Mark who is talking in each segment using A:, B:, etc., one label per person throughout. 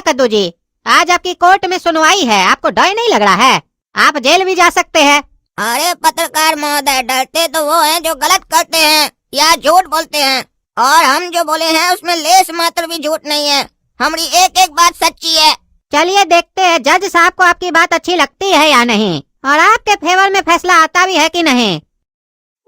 A: कद्दू जी, आज आपकी कोर्ट में सुनवाई है, आपको डर नहीं लग रहा है? आप जेल भी जा सकते हैं।
B: अरे पत्रकार महोदय, डरते तो वो हैं जो गलत करते हैं या झूठ बोलते हैं, और हम जो बोले हैं उसमें लेस मात्र भी झूठ नहीं है। हमारी एक एक बात सच्ची है।
A: चलिए देखते हैं जज साहब को आपकी बात अच्छी लगती है या नहीं, और आपके फेवर में फैसला आता भी है कि नहीं।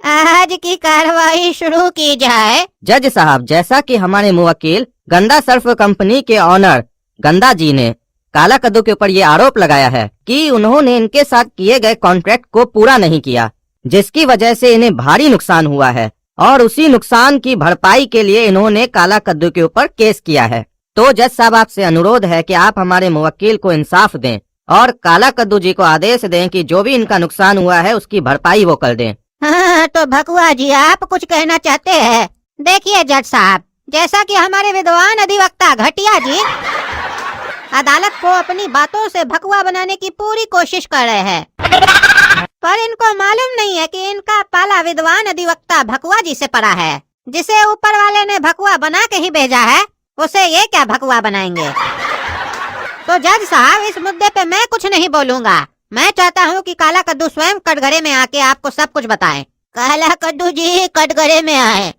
A: आज की कार्रवाई शुरू की जाए।
C: जज साहब, जैसा कि हमारे मुवक्किल गंदा सर्फ कंपनी के ऑनर गंदा जी ने काला कद्दू के ऊपर ये आरोप लगाया है कि उन्होंने इनके साथ किए गए कॉन्ट्रैक्ट को पूरा नहीं किया, जिसकी वजह से इन्हें भारी नुकसान हुआ है, और उसी नुकसान की भरपाई के लिए इन्होंने काला कद्दू के ऊपर केस किया है। तो जज साहब, आपसे अनुरोध है कि आप हमारे मुवक्किल को इंसाफ दें और काला कद्दू जी को आदेश दें कि जो भी इनका नुकसान हुआ है उसकी भरपाई वो कर दें।
A: हाँ, तो भकुआ जी आप कुछ कहना चाहते हैं? देखिए जज साहब, जैसा कि हमारे विद्वान अधिवक्ता घटिया जी अदालत को अपनी बातों से भकुआ बनाने की पूरी कोशिश कर रहे हैं, पर इनको मालूम नहीं है कि इनका पाला विद्वान अधिवक्ता भकुआ जी से पड़ा है, जिसे ऊपर वाले ने भकुआ बना के ही भेजा है, उसे ये क्या भकुआ बनाएंगे। तो जज साहब, इस मुद्दे पे मैं कुछ नहीं बोलूंगा। मैं चाहता हूँ कि काला कद्दू स्वयं कटघरे में आके आपको सब कुछ बताए। काला कद्दू जी कटघरे में आए,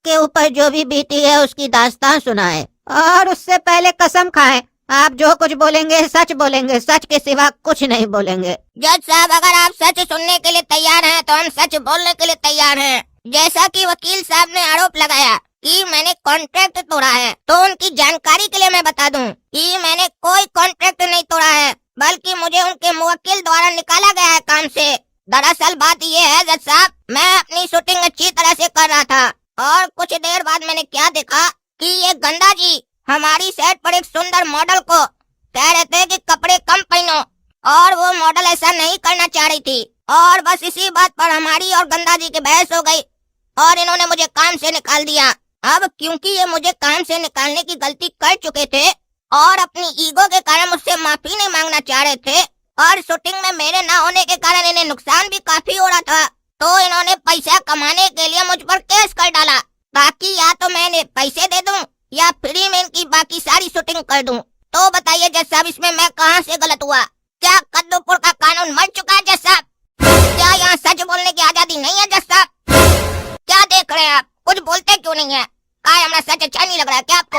A: के ऊपर जो भी बीती है उसकी दास्तान सुनाए, और उससे पहले कसम खाएं आप जो कुछ बोलेंगे सच बोलेंगे, सच के सिवा कुछ नहीं बोलेंगे।
B: जज साहब, अगर आप सच सुनने के लिए तैयार हैं तो हम सच बोलने के लिए तैयार हैं। जैसा कि वकील साहब ने आरोप लगाया कि मैंने कॉन्ट्रैक्ट तोड़ा है, तो उनकी जानकारी के लिए मैं बता दूं कि मैंने कोई कॉन्ट्रैक्ट नहीं तोड़ा है, बल्कि मुझे उनके मुवक्किल द्वारा निकाला गया है काम से। दरअसल बात ये है जज साहब, मैं अपनी शूटिंग अच्छी तरह से कर रहा था, और कुछ देर बाद मैंने क्या देखा कि ये गंदा जी हमारी सेट पर एक सुंदर मॉडल को कह रहे थे कि कपड़े कम पहनो, और वो मॉडल ऐसा नहीं करना चाह रही थी, और बस इसी बात पर हमारी और गंदा जी की बहस हो गई और इन्होंने मुझे काम से निकाल दिया। अब क्योंकि ये मुझे काम से निकालने की गलती कर चुके थे और अपनी ईगो के कारण मुझसे माफी नहीं मांगना चाह रहे थे, और शूटिंग में मेरे न होने के कारण इन्हें नुकसान भी काफी हो रहा था, तो इन्होंने पैसा कमाने के लिए मुझ पर केस कर डाला, ताकि या तो मैं इन्हें पैसे दे दूं या फ्री में इनकी बाकी सारी शूटिंग कर दूं। तो बताइए जज साहब, इसमें मैं कहां से गलत हुआ? क्या कद्दूपुर का कानून मर चुका है जज साहब? क्या यहाँ सच बोलने की आजादी नहीं है जज साहब? क्या देख रहे हैं आप? कुछ बोलते क्यों नहीं है? काय हमारा सच अच्छा नहीं लग रहा है क्या आपको?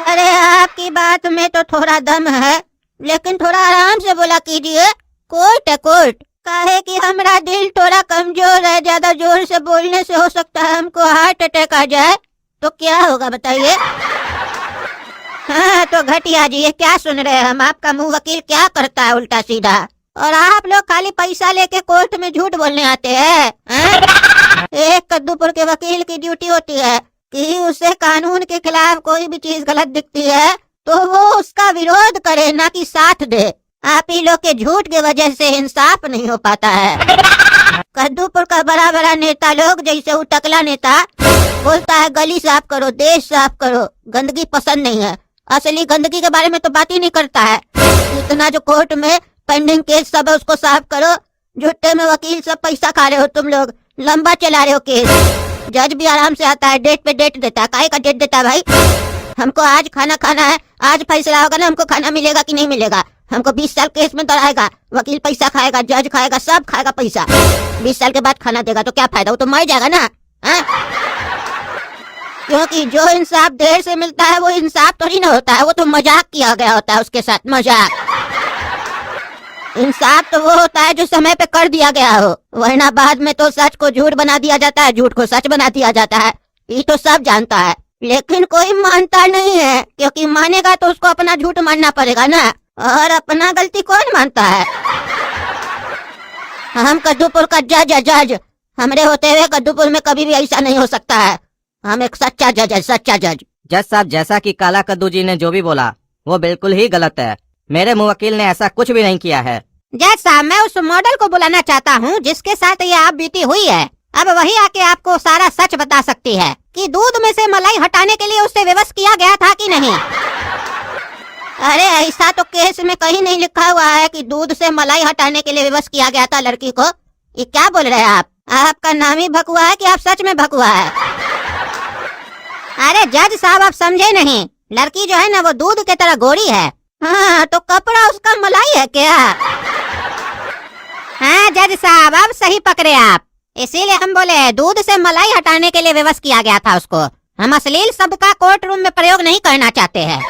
A: अरे आपकी बात में तो थोड़ा दम है, लेकिन थोड़ा आराम से बोला कीजिए। कोर्ट है कोर्ट। काहे कि हमारा दिल थोड़ा कमजोर है, ज्यादा जोर से बोलने से हो सकता है हमको हार्ट अटैक आ जाए, तो क्या होगा बताइए। हाँ, तो घटिया जी ये क्या सुन रहे हैं हम? आपका मुंह वकील क्या करता है उल्टा सीधा, और आप लोग खाली पैसा लेके कोर्ट में झूठ बोलने आते हैं। एक कद्दूपुर के वकील की ड्यूटी होती है कि उसे कानून के खिलाफ कोई भी चीज गलत दिखती है तो वो उसका विरोध करे, ना कि साथ दे। आप ही लोग के झूठ की वजह से इंसाफ नहीं हो पाता है। कद्दूपुर का बड़ा बड़ा नेता लोग, जैसे वो टकला नेता बोलता है गली साफ करो, देश साफ करो, गंदगी पसंद नहीं है, असली गंदगी के बारे में तो बात ही नहीं करता है। इतना जो कोर्ट में पेंडिंग केस सब है उसको साफ करो। झूठे में वकील सब पैसा खा रहे हो तुम लोग, लंबा चला रहे हो केस। जज भी आराम से आता है, डेट पे डेट देता है। काहे का डेट देता है भाई? हमको आज खाना खाना है, आज फैसला होगा ना हमको खाना मिलेगा कि नहीं मिलेगा। हमको 20 साल केस में दौड़ाएगा, वकील पैसा खाएगा, जज खाएगा, सब खाएगा पैसा। 20 साल के बाद खाना देगा तो क्या फायदा? वो तो मर जाएगा ना। क्योंकि जो इंसाफ देर से मिलता है वो इंसाफ थोड़ी ना होता है, वो तो मजाक किया गया होता है उसके साथ, मजाक। इंसाफ तो वो होता है जो समय पे कर दिया गया हो, वरना बाद में तो सच को झूठ बना दिया जाता है, झूठ को सच बना दिया जाता है। ये तो सब जानता है, लेकिन कोई मानता नहीं है, क्योंकि मानेगा तो उसको अपना झूठ मानना पड़ेगा ना, और अपना गलती कौन मानता है? हम कद्दूपुर का जज है, जज। हमरे होते हुए कद्दूपुर में कभी भी ऐसा नहीं हो सकता है। हम एक सच्चा जज है, सच्चा जज।
C: जज साहब, जैसा कि काला कद्दू जी ने जो भी बोला वो बिल्कुल ही गलत है। मेरे मुवक्किल ने ऐसा कुछ भी नहीं किया है।
A: जज साहब, मैं उस मॉडल को बुलाना चाहता हूँ जिसके साथ ये आप बीती हुई है। अब वही आके आपको सारा सच बता सकती है कि दूध में से मलाई हटाने के लिए उसे विवश किया गया था कि नहीं। अरे ऐसा तो केस में कहीं नहीं लिखा हुआ है कि दूध से मलाई हटाने के लिए विवश किया गया था लड़की को। ये क्या बोल रहे हैं आप? आपका नाम ही भकुआ है कि आप सच में भकुआ है? अरे जज साहब आप समझे नहीं, लड़की जो है ना वो दूध के तरह गोरी है। हाँ तो कपड़ा उसका मलाई है क्या? हाँ जज साहब अब सही पकड़े आप, इसीलिए हम बोले दूध से मलाई हटाने के लिए विवश किया गया था उसको। हम अश्लील शब्द का कोर्ट रूम में प्रयोग नहीं करना चाहते हैं।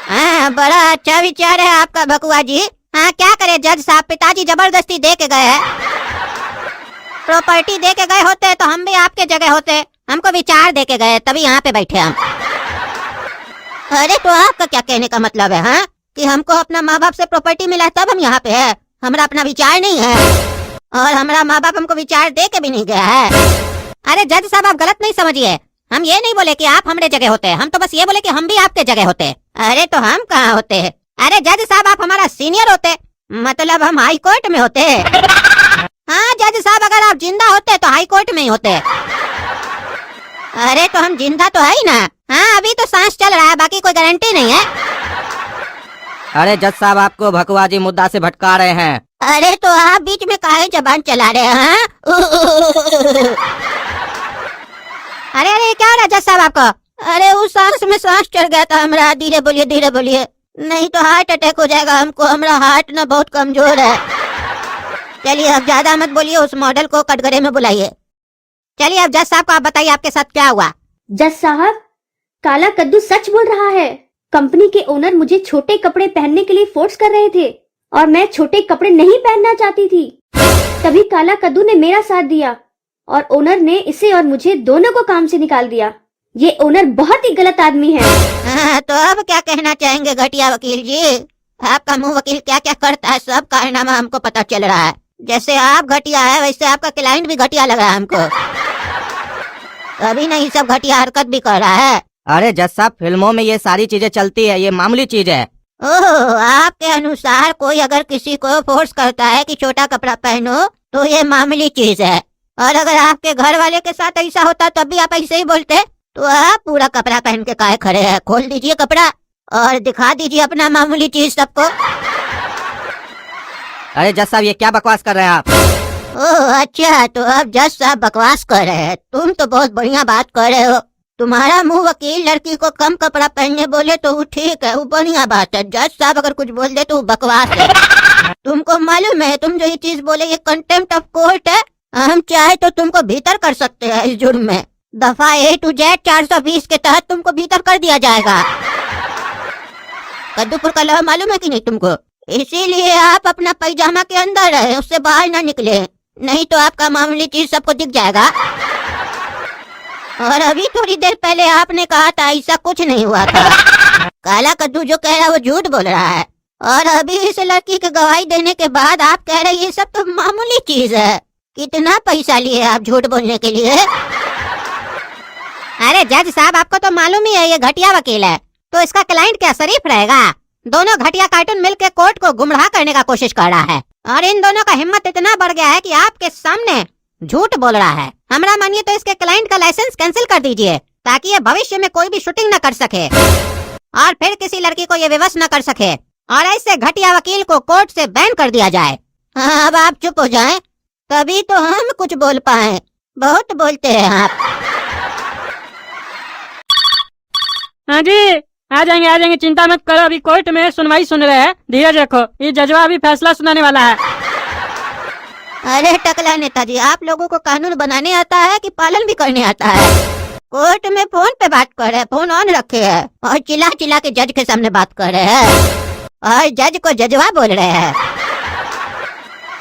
A: हाँ बड़ा अच्छा विचार है आपका बकुआ जी। हाँ क्या करे जज साहब, पिताजी जबरदस्ती दे के गए हैं। प्रॉपर्टी दे के गए होते तो हम भी आपके जगह होते, हमको विचार दे के गए तभी यहाँ पे बैठे हम। अरे तो आपका क्या कहने का मतलब है? हाँ कि हमको अपना माँ बाप से प्रॉपर्टी मिला है तब हम यहाँ पे है, हमारा अपना विचार नहीं है और हमारा माँ बाप हमको विचार दे के भी नहीं गया है। अरे जज साहब आप गलत नहीं समझिए, हम ये नहीं बोले कि आप हमारे जगह होते, हम तो बस ये बोले कि हम भी आपके जगह होते। अरे तो हम कहाँ होते? अरे जज साहब आप हमारा सीनियर होते, मतलब हम हाई कोर्ट में होते। हाँ जज साहब अगर आप जिंदा होते तो हाई कोर्ट में ही होते। अरे तो हम जिंदा तो है ही ना। हाँ अभी तो सांस चल रहा है, बाकी कोई गारंटी नहीं है।
C: अरे जज साहब आपको भकुआजी मुद्दा से भटका रहे हैं।
A: अरे तो आप बीच में काहे जबान चला रहे हैं? अरे अरे क्या हो रहा है जज साहब आपको? अरे उस सांस में सांस चढ़ गया था हमारा। धीरे बोलिए नहीं तो हार्ट अटैक हो जाएगा हमको, हमारा हार्ट ना बहुत कमजोर है। चलिए अब ज्यादा मत बोलिए, उस मॉडल को कटघरे में बुलाइए। चलिए अब जज साहब को आप बताइए आपके साथ क्या हुआ।
D: जज साहब काला कद्दू सच बोल रहा है। कंपनी के ओनर मुझे छोटे कपड़े पहनने के लिए फोर्स कर रहे थे और मैं छोटे कपड़े नहीं पहनना चाहती थी। तभी काला कद्दू ने मेरा साथ दिया और ओनर ने इसे और मुझे दोनों को काम से निकाल दिया। ये ओनर बहुत ही गलत आदमी है।
A: हाँ, तो अब क्या कहना चाहेंगे घटिया वकील जी? आपका मुंह वकील क्या क्या करता है सब कारनामा हमको पता चल रहा है। जैसे आप घटिया है वैसे आपका क्लाइंट भी घटिया लग रहा है हमको। अभी नहीं सब घटिया हरकत भी कर रहा है।
C: अरे जज साहब फिल्मों में ये सारी चीजें चलती है, ये मामूली चीज है।
A: ओह आपके अनुसार कोई अगर किसी को फोर्स करता है कि छोटा कपड़ा पहनो तो ये मामूली चीज है, और अगर आपके घर वाले के साथ ऐसा होता तब भी आप ऐसे ही बोलते? तो आप पूरा कपड़ा पहन के काहे खड़े हैं? खोल दीजिए कपड़ा और दिखा दीजिए अपना मामूली चीज सबको।
C: अरे जज साहब ये क्या बकवास कर रहे हैं आप?
A: ओह अच्छा, तो अब जज साहब बकवास कर रहे हैं। तुम तो बहुत बढ़िया बात कर रहे हो। तुम्हारा मुंह वकील लड़की को कम कपड़ा पहनने बोले तो वो ठीक है, वो बढ़िया बात है। जज साहब अगर कुछ बोल दे तो वो बकवास है। तुमको मालूम है तुम जो ये चीज बोले ये कंटेम्प्ट ऑफ कोर्ट है। हम चाहे तो तुमको भीतर कर सकते हैं इस जुर्म में। दफा A to Z 420 के तहत तुमको भीतर कर दिया जाएगा। कद्दूपुर का लॉ मालूम है कि नहीं तुमको? इसीलिए आप अपना पैजामा के अंदर रहे, उससे बाहर ना निकले, नहीं तो आपका मामूली चीज सबको दिख जाएगा। और अभी थोड़ी देर पहले आपने कहा था ऐसा कुछ नहीं हुआ था। काला कद्दू जो कह रहा है वो झूठ बोल रहा है, और अभी इस लड़की की गवाही देने के बाद आप कह रहे हैं ये सब तो मामूली चीज है। कितना पैसा लिए आप झूठ बोलने के लिए? अरे जज साहब आपको तो मालूम ही है ये घटिया वकील है, तो इसका क्लाइंट क्या शरीफ रहेगा? दोनों घटिया कार्टून मिलकर कोर्ट को गुमराह करने का कोशिश कर रहा है, और इन दोनों का हिम्मत इतना बढ़ गया है कि आपके सामने झूठ बोल रहा है। हमरा मानिए तो इसके क्लाइंट का लाइसेंस कैंसिल कर दीजिए, ताकि ये भविष्य में कोई भी शूटिंग न कर सके और फिर किसी लड़की को ये विवश न कर सके, और ऐसे घटिया वकील को कोर्ट से बैन कर दिया जाए। हाँ अब आप चुप हो जाएं, तभी तो हम कुछ बोल पाए। बहुत बोलते हैं आप।
E: हाँ जी आ जाएंगे, चिंता मत करो। अभी कोर्ट में सुनवाई सुन रहे हैं, धीरज रखो, ये जजवा अभी फैसला सुनाने वाला है।
A: अरे टकला नेताजी, आप लोगों को कानून बनाने आता है कि पालन भी करने आता है? कोर्ट में फोन पे बात कर रहे हैं, फोन ऑन रखे हैं और चिल्ला चिल्ला के जज के सामने बात कर रहे हैं, और जज को जजवा बोल रहे हैं।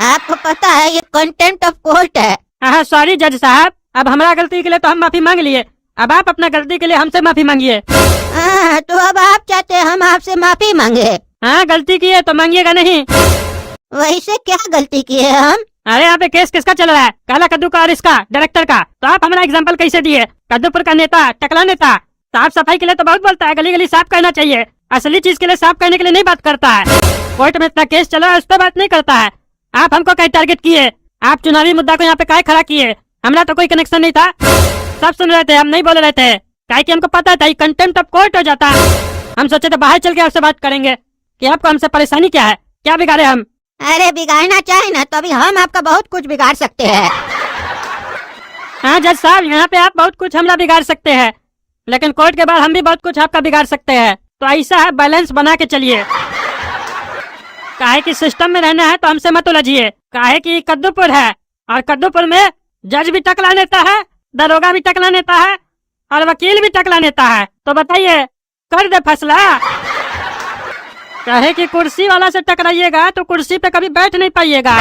A: आपको पता है ये कंटेम्प्ट ऑफ कोर्ट है।
E: हाँ सॉरी जज साहब, अब हमारा गलती के लिए तो हम माफी मांग लिए, अब आप अपना गलती के लिए हमसे माफी मांगिए।
A: तो अब आप चाहते हैं हम आपसे माफी मांगे?
E: हाँ गलती की है तो मांगिएगा नहीं।
A: वैसे क्या गलती की है हम?
E: अरे यहाँ पे केस किसका चल रहा है? काला कद्दू का और इसका डायरेक्टर का। तो आप हमारा एग्जाम्पल कैसे दिए? कद्दूपुर का नेता, टकला नेता, साफ सफाई के लिए तो बहुत बोलता है, गली गली साफ कहना चाहिए, असली चीज के लिए साफ कहने के लिए नहीं बात करता है। कोर्ट में इतना केस चला है उस पर बात नहीं करता है। आप हमको कहीं टारगेट किए? आप चुनावी मुद्दा को यहाँ पे काहे खड़ा किए? हमारा तो कोई कनेक्शन नहीं था, सब सुन रहे थे, हम नहीं बोल रहे थे, काहे कि हमको पता था कंटेम्प्ट ऑफ कोर्ट हो जाता। हम सोचे थे बाहर चल के आपसे बात करेंगे कि आपको हमसे परेशानी क्या है, क्या बिगाड़े हम।
A: अरे बिगाड़ना चाहे ना तो अभी हम आपका बहुत कुछ बिगाड़ सकते हैं।
E: हाँ जज साहब, यहाँ पे आप बहुत कुछ हमरा बिगाड़ सकते हैं, लेकिन कोर्ट के बाद हम भी बहुत कुछ आपका बिगाड़ सकते हैं। तो ऐसा है, बैलेंस बना के चलिए। काहे कि सिस्टम में रहना है तो हमसे मत उलझिए। काहे कि कद्दूपुर है, और कद्दूपुर में जज भी टकला नेता है, दरोगा भी टकला नेता है, और वकील भी टकला नेता है। तो बताइए, कर दे फैसला। काहे कि कुर्सी वाला से टकराइएगा तो कुर्सी पे कभी बैठ नहीं पाइएगा,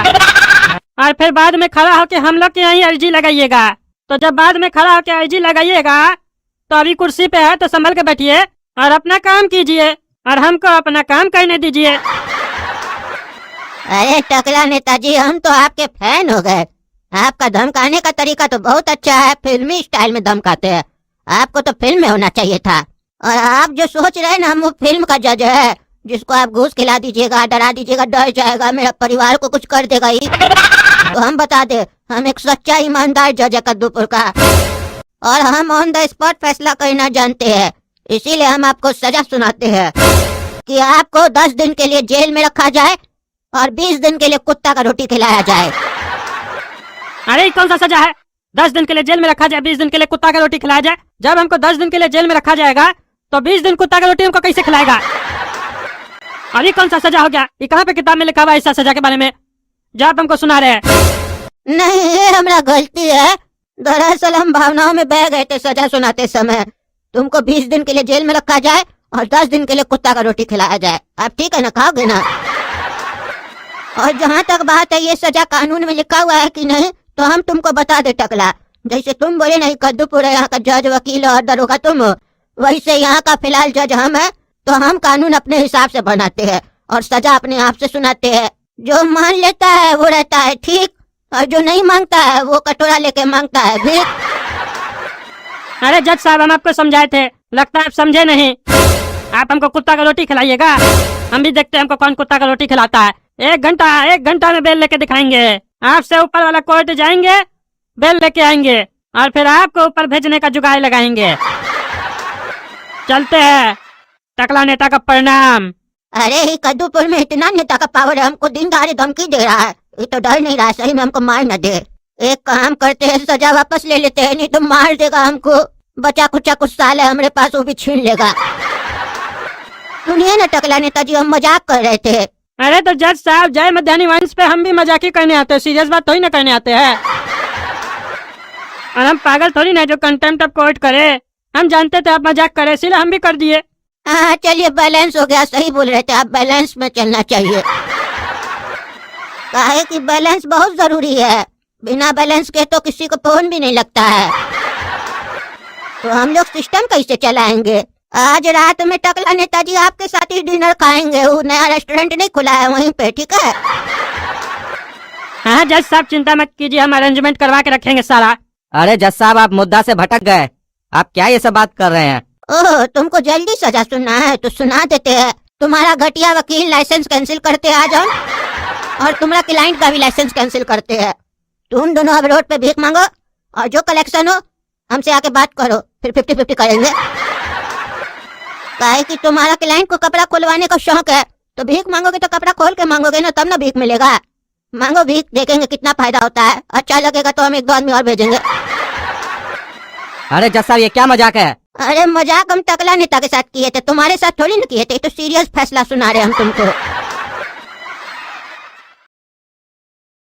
E: और फिर बाद में खड़ा होके हम लोग के यहाँ अर्जी लगाइएगा। तो जब बाद में खड़ा होके अर्जी लगाइएगा तो अभी कुर्सी पे है तो संभल के बैठिए और अपना काम कीजिए, और हमको अपना काम करने दीजिए।
A: अरे टकला नेताजी, हम तो आपके फैन हो गए। आपका धमकाने का तरीका तो बहुत अच्छा है, फिल्मी स्टाइल में धमकाते हैं। आपको तो फिल्म में होना चाहिए था। और आप जो सोच रहे हैं ना, हम वो फिल्म का जज है जिसको आप घूस खिला दीजिएगा, डरा दीजिएगा, डर जाएगा, मेरा परिवार को कुछ कर देगा ही। तो हम बता दे, हम एक सच्चा ईमानदार जज है कद्दूपुर का, और हम ऑन द स्पॉट फैसला करना जानते हैं। इसीलिए हम आपको सजा सुनाते हैं कि आपको 10 दिन के लिए जेल में रखा जाए और 20 दिन के लिए कुत्ता का रोटी खिलाया जाए।
E: अरे ये कौन सा सजा है? 10 दिन के लिए जेल में रखा जाए, 20 दिन के लिए कुत्ता का रोटी खिलाया जाए। जब हमको 10 दिन के लिए जेल में रखा जाएगा तो 20 दिन कुत्ता का रोटी हमको कैसे खिलाएगा? और ये कौन सा सजा हो गया? ये कहाँ पे किताब में लिखा हुआ है ऐसा सजा के बारे में जो आप हमको सुना रहे हैं?
A: नहीं, ये हमारा गलती है। दरअसल हम भावनाओं में बह गए थे सजा सुनाते समय। तुमको 20 दिन के लिए जेल में रखा जाए और 10 दिन के लिए कुत्ता का रोटी खिलाया जाए। आप ठीक है ना, खाओगे ना? और जहाँ तक बात है ये सजा कानून में लिखा हुआ है कि नहीं, तो हम तुमको बता दे टकला। जैसे तुम बोले नहीं कद्दूपुर है यहाँ का जज, वकील और दरोगा तुम, वैसे यहाँ का फिलहाल जज हम है। तो हम कानून अपने हिसाब से बनाते हैं और सजा अपने आप से सुनाते हैं। जो मान लेता है वो रहता है ठीक, और जो नहीं मांगता है वो कटोरा लेके मांगता है भीख।
E: अरे जज साहब, हम आपको समझाए थे, लगता है आप समझे नहीं। आप हमको कुत्ता का रोटी खिलाइएगा, हम भी देखते हैं हमको कौन कुत्ता का रोटी खिलाता है। 1 घंटा में बेल लेके दिखाएंगे। आपसे ऊपर वाला कोर्ट जाएंगे, बेल लेके आएंगे, और फिर आपको ऊपर भेजने का जुगाड़ लगाएंगे। चलते हैं। टकला नेता का प्रणाम।
A: अरे ही कद्दूपुर में इतना नेता का पावर है, हमको दिन दहाड़े धमकी दे रहा है। ये तो डर नहीं रहा सही में हमको मार न दे। एक काम करते हैं, सजा वापस ले लेते हैं, नहीं तो मार देगा हमको। बचा कुचा कुछ साल है हमारे पास, वो भी छीन लेगा। सुनिए ना टकला नेताजी, हम मजाक कर रहे थे।
E: अरे तो जज साहब, जय मध्यान्ही वंश पे हम भी मजाक ही करने आते हैं, सीरियस बात थोड़ी ना करने आते हैं। और हम पागल थोड़ी ना जो कंटेम्प्ट ऑफ कोर्ट करे। हम जानते थे आप मजाक करे, इसलिए हम भी कर दिए।
A: हाँ चलिए, बैलेंस हो गया। सही बोल रहे थे आप, बैलेंस में चलना चाहिए। काहे कि बैलेंस बहुत जरूरी है। बिना बैलेंस के तो किसी को फोन भी नहीं लगता है। तो हम लोग सिस्टम कैसे चलाएंगे? आज रात में टकला नेताजी आपके साथ ही डिनर खाएंगे। वो नया रेस्टोरेंट नहीं खुला है वहीं पे, ठीक है?
E: हाँ जज साहब, चिंता मत कीजिए, हम अरेंजमेंट करवा के रखेंगे सारा।
C: अरे जज साहब, आप मुद्दा से भटक गए। आप क्या ये सब बात कर रहे हैं?
A: ओह, तुमको जल्दी सजा सुनना है तो सुना देते हैं। तुम्हारा घटिया वकील लाइसेंस कैंसिल करते आ जाओ, और तुम्हारा क्लाइंट का भी लाइसेंस कैंसिल करते हैं। तुम दोनों अब रोड पे भीख मांगो, और जो कलेक्शन हो हमसे आके बात करो, फिर 50-50 करेंगे। काहे कि तुम्हारा क्लाइंट को कपड़ा खुलवाने का शौक है, तो भीख मांगोगे तो कपड़ा खोल के मांगोगे ना, तब ना भीख मिलेगा। मांगो भीख, देखेंगे कितना फायदा होता है। अच्छा लगेगा तो हम 1-2 आदमी और भेजेंगे।
C: अरे जज साहब, ये क्या मजाक है?
A: अरे मजाक हम टकला नेता के साथ किए थे, तुम्हारे साथ थोड़ी ना किए थे। तो सीरियस फैसला सुना रहे हम तुमको।